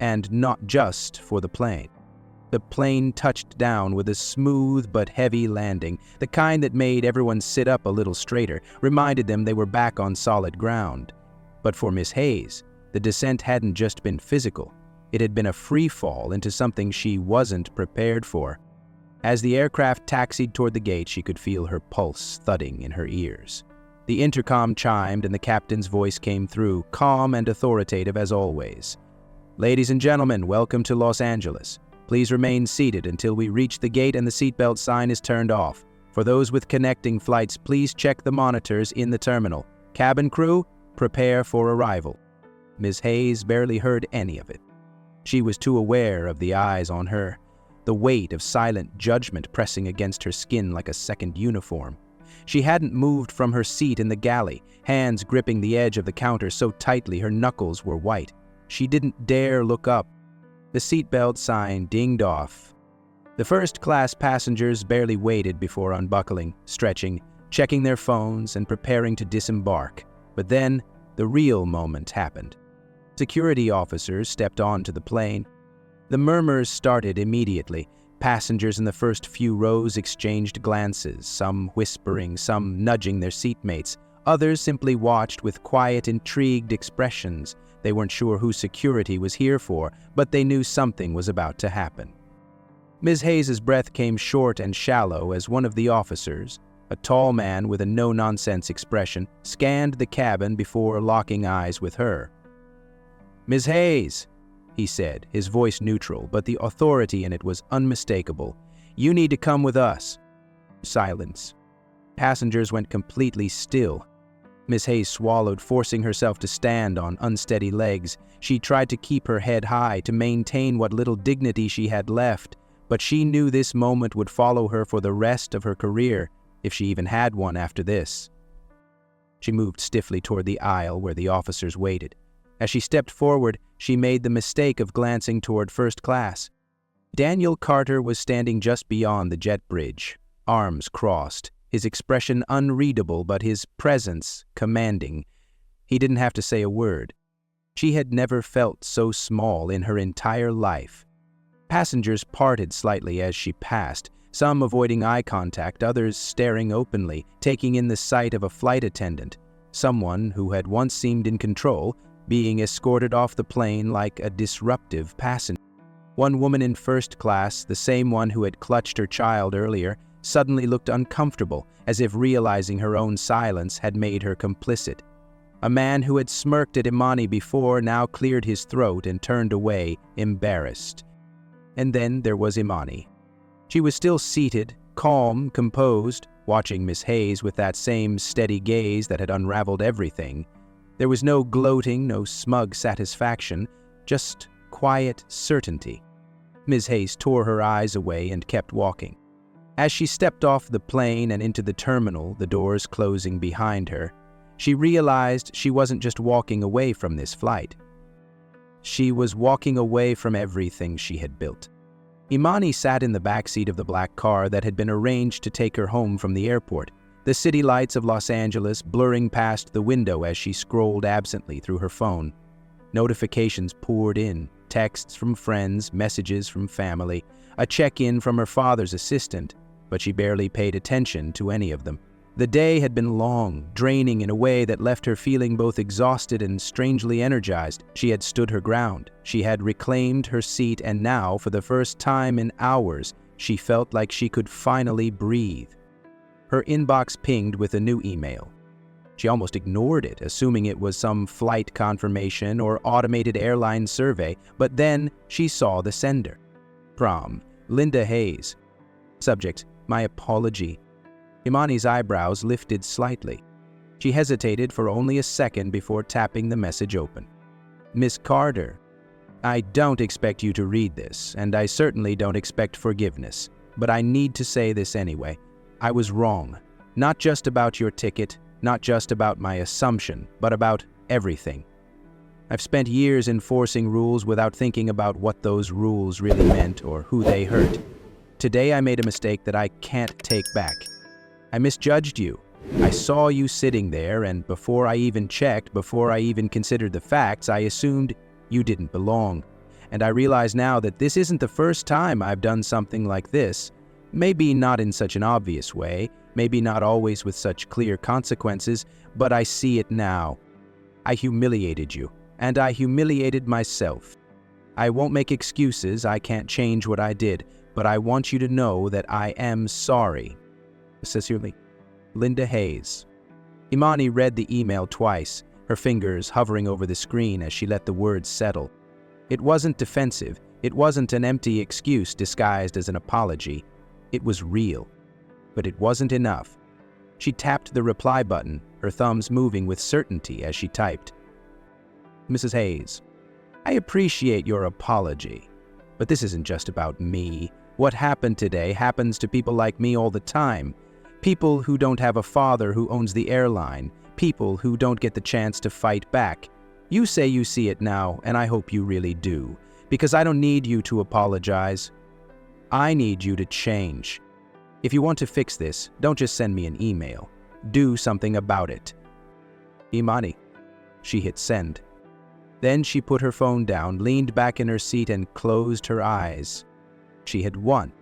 and not just for the plane. The plane touched down with a smooth but heavy landing, the kind that made everyone sit up a little straighter, reminded them they were back on solid ground. But for Miss Hayes, the descent hadn't just been physical. It had been a free fall into something she wasn't prepared for. As the aircraft taxied toward the gate, she could feel her pulse thudding in her ears. The intercom chimed and the captain's voice came through, calm and authoritative as always. "Ladies and gentlemen, welcome to Los Angeles. Please remain seated until we reach the gate and the seatbelt sign is turned off. For those with connecting flights, please check the monitors in the terminal. Cabin crew, prepare for arrival." Ms. Hayes barely heard any of it. She was too aware of the eyes on her, the weight of silent judgment pressing against her skin like a second uniform. She hadn't moved from her seat in the galley, hands gripping the edge of the counter so tightly her knuckles were white. She didn't dare look up. The seatbelt sign dinged off. The first-class passengers barely waited before unbuckling, stretching, checking their phones, and preparing to disembark. But then, the real moment happened. Security officers stepped onto the plane. The murmurs started immediately. Passengers in the first few rows exchanged glances, some whispering, some nudging their seatmates. Others simply watched with quiet, intrigued expressions. They weren't sure who security was here for, but they knew something was about to happen. Ms. Hayes's breath came short and shallow as one of the officers, a tall man with a no-nonsense expression, scanned the cabin before locking eyes with her. "Ms. Hayes," he said, his voice neutral, but the authority in it was unmistakable. "You need to come with us." Silence. Passengers went completely still. Miss Hayes swallowed, forcing herself to stand on unsteady legs. She tried to keep her head high, to maintain what little dignity she had left, but she knew this moment would follow her for the rest of her career, if she even had one after this. She moved stiffly toward the aisle where the officers waited. As she stepped forward, she made the mistake of glancing toward first class. Daniel Carter was standing just beyond the jet bridge, arms crossed, his expression unreadable but his presence commanding. He didn't have to say a word. She had never felt so small in her entire life. Passengers parted slightly as she passed, some avoiding eye contact, others staring openly, taking in the sight of a flight attendant, someone who had once seemed in control, being escorted off the plane like a disruptive passenger. One woman in first class, the same one who had clutched her child earlier, suddenly looked uncomfortable, as if realizing her own silence had made her complicit. A man who had smirked at Immani before now cleared his throat and turned away, embarrassed. And then there was Immani. She was still seated, calm, composed, watching Miss Hayes with that same steady gaze that had unraveled everything. There was no gloating, no smug satisfaction, just quiet certainty. Ms. Hayes tore her eyes away and kept walking. As she stepped off the plane and into the terminal, the doors closing behind her, she realized she wasn't just walking away from this flight. She was walking away from everything she had built. Immani sat in the backseat of the black car that had been arranged to take her home from the airport, the city lights of Los Angeles blurring past the window as she scrolled absently through her phone. Notifications poured in, texts from friends, messages from family, a check-in from her father's assistant, but she barely paid attention to any of them. The day had been long, draining in a way that left her feeling both exhausted and strangely energized. She had stood her ground. She had reclaimed her seat, and now, for the first time in hours, she felt like she could finally breathe. Her inbox pinged with a new email. She almost ignored it, assuming it was some flight confirmation or automated airline survey, but then she saw the sender. Prom, Linda Hayes. Subject, my apology. Immani's eyebrows lifted slightly. She hesitated for only a second before tapping the message open. Miss Carter, I don't expect you to read this, and I certainly don't expect forgiveness, but I need to say this anyway. I was wrong. Not just about your ticket, not just about my assumption, but about everything. I've spent years enforcing rules without thinking about what those rules really meant or who they hurt. Today I made a mistake that I can't take back. I misjudged you. I saw you sitting there, and before I even checked, before I even considered the facts, I assumed you didn't belong. And I realize now that this isn't the first time I've done something like this. Maybe not in such an obvious way, maybe not always with such clear consequences, but I see it now. I humiliated you, and I humiliated myself. I won't make excuses, I can't change what I did, but I want you to know that I am sorry. Sincerely, Linda Hayes. Immani read the email twice, her fingers hovering over the screen as she let the words settle. It wasn't defensive, it wasn't an empty excuse disguised as an apology. It was real. But it wasn't enough. She tapped the reply button, her thumbs moving with certainty as she typed. Mrs. Hayes, I appreciate your apology, but this isn't just about me. What happened today happens to people like me all the time. People who don't have a father who owns the airline. People who don't get the chance to fight back. You say you see it now, and I hope you really do, because I don't need you to apologize. I need you to change. If you want to fix this, don't just send me an email. Do something about it. Immani. She hit send. Then she put her phone down, leaned back in her seat, and closed her eyes. She had won.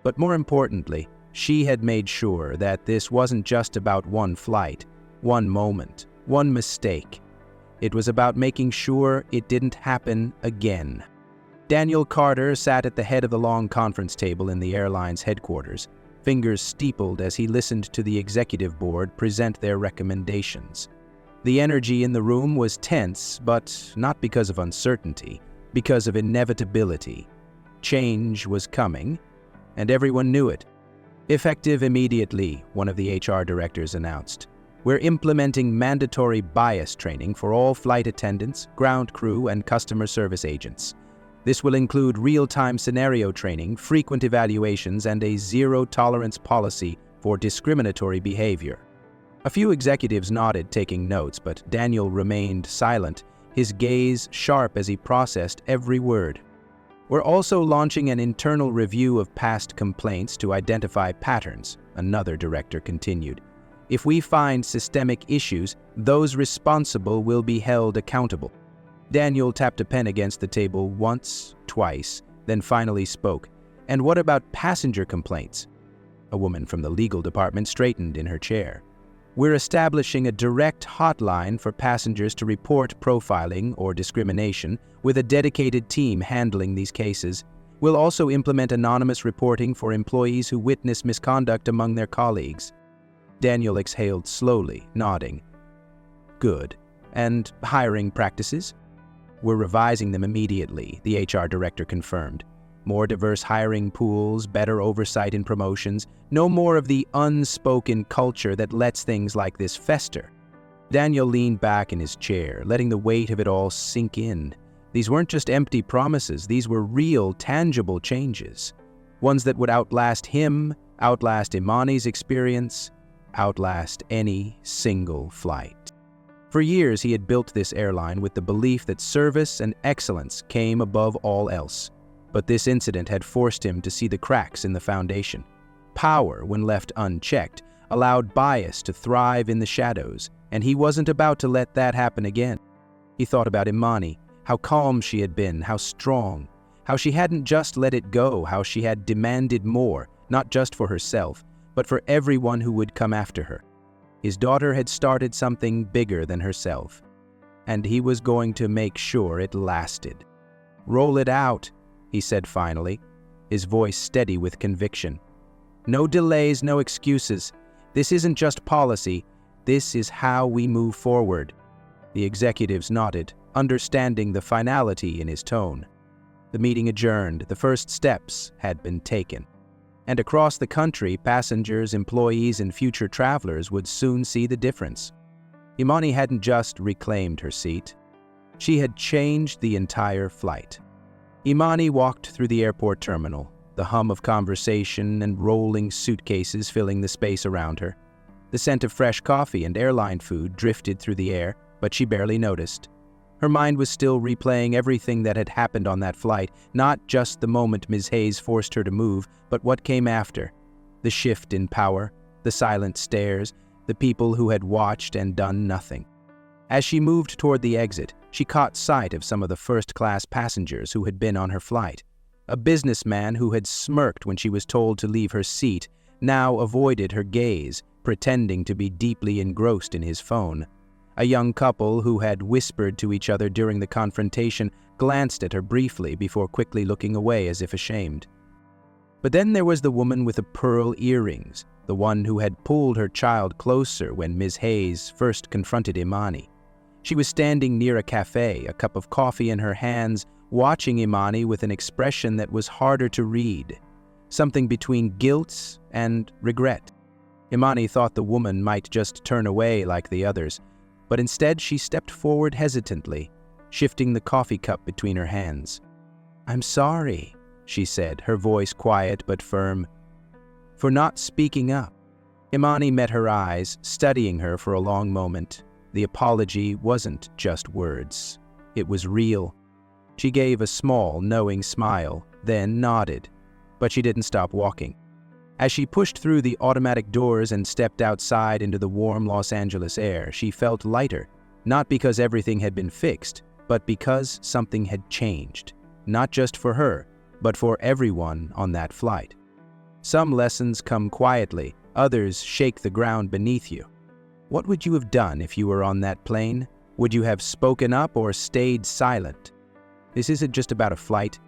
But more importantly, she had made sure that this wasn't just about one flight, one moment, one mistake. It was about making sure it didn't happen again. Daniel Carter sat at the head of the long conference table in the airline's headquarters, fingers steepled as he listened to the executive board present their recommendations. The energy in the room was tense, but not because of uncertainty, because of inevitability. Change was coming, and everyone knew it. Effective immediately, one of the HR directors announced. We're implementing mandatory bias training for all flight attendants, ground crew, and customer service agents. This will include real-time scenario training, frequent evaluations, and a zero-tolerance policy for discriminatory behavior. A few executives nodded, taking notes, but Daniel remained silent, his gaze sharp as he processed every word. We're also launching an internal review of past complaints to identify patterns, another director continued. If we find systemic issues, those responsible will be held accountable. Daniel tapped a pen against the table once, twice, then finally spoke. And what about passenger complaints? A woman from the legal department straightened in her chair. We're establishing a direct hotline for passengers to report profiling or discrimination, with a dedicated team handling these cases. We'll also implement anonymous reporting for employees who witness misconduct among their colleagues. Daniel exhaled slowly, nodding. Good. And hiring practices? We're revising them immediately, the HR director confirmed. More diverse hiring pools, better oversight in promotions, no more of the unspoken culture that lets things like this fester. Daniel leaned back in his chair, letting the weight of it all sink in. These weren't just empty promises, these were real, tangible changes. Ones that would outlast him, outlast Immani's experience, outlast any single flight. For years he had built this airline with the belief that service and excellence came above all else. But this incident had forced him to see the cracks in the foundation. Power, when left unchecked, allowed bias to thrive in the shadows, and he wasn't about to let that happen again. He thought about Immani, how calm she had been, how strong, how she hadn't just let it go, how she had demanded more, not just for herself, but for everyone who would come after her. His daughter had started something bigger than herself, and he was going to make sure it lasted. Roll it out, he said finally, his voice steady with conviction. No delays, no excuses. This isn't just policy. This is how we move forward. The executives nodded, understanding the finality in his tone. The meeting adjourned. The first steps had been taken. And across the country, passengers, employees, and future travelers would soon see the difference. Immani hadn't just reclaimed her seat. She had changed the entire flight. Immani walked through the airport terminal, the hum of conversation and rolling suitcases filling the space around her. The scent of fresh coffee and airline food drifted through the air, but she barely noticed. Her mind was still replaying everything that had happened on that flight, not just the moment Ms. Hayes forced her to move, but what came after. The shift in power, the silent stares, the people who had watched and done nothing. As she moved toward the exit, she caught sight of some of the first-class passengers who had been on her flight. A businessman who had smirked when she was told to leave her seat now avoided her gaze, pretending to be deeply engrossed in his phone. A young couple who had whispered to each other during the confrontation glanced at her briefly before quickly looking away as if ashamed. But then there was the woman with the pearl earrings, the one who had pulled her child closer when Ms. Hayes first confronted Immani. She was standing near a cafe, a cup of coffee in her hands, watching Immani with an expression that was harder to read, something between guilt and regret. Immani thought the woman might just turn away like the others, but instead she stepped forward hesitantly, shifting the coffee cup between her hands. "I'm sorry," she said, her voice quiet but firm, "for not speaking up." Immani met her eyes, studying her for a long moment. The apology wasn't just words. It was real. She gave a small, knowing smile, then nodded, but she didn't stop walking. As she pushed through the automatic doors and stepped outside into the warm Los Angeles air, she felt lighter, not because everything had been fixed, but because something had changed, not just for her, but for everyone on that flight. Some lessons come quietly, others shake the ground beneath you. What would you have done if you were on that plane? Would you have spoken up or stayed silent? This isn't just about a flight.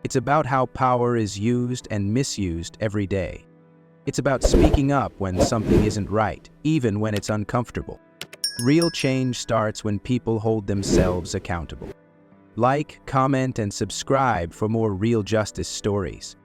It's about how power is used and misused every day. It's about speaking up when something isn't right, even when it's uncomfortable. Real change starts when people hold themselves accountable. Like, comment, and subscribe for more real justice stories.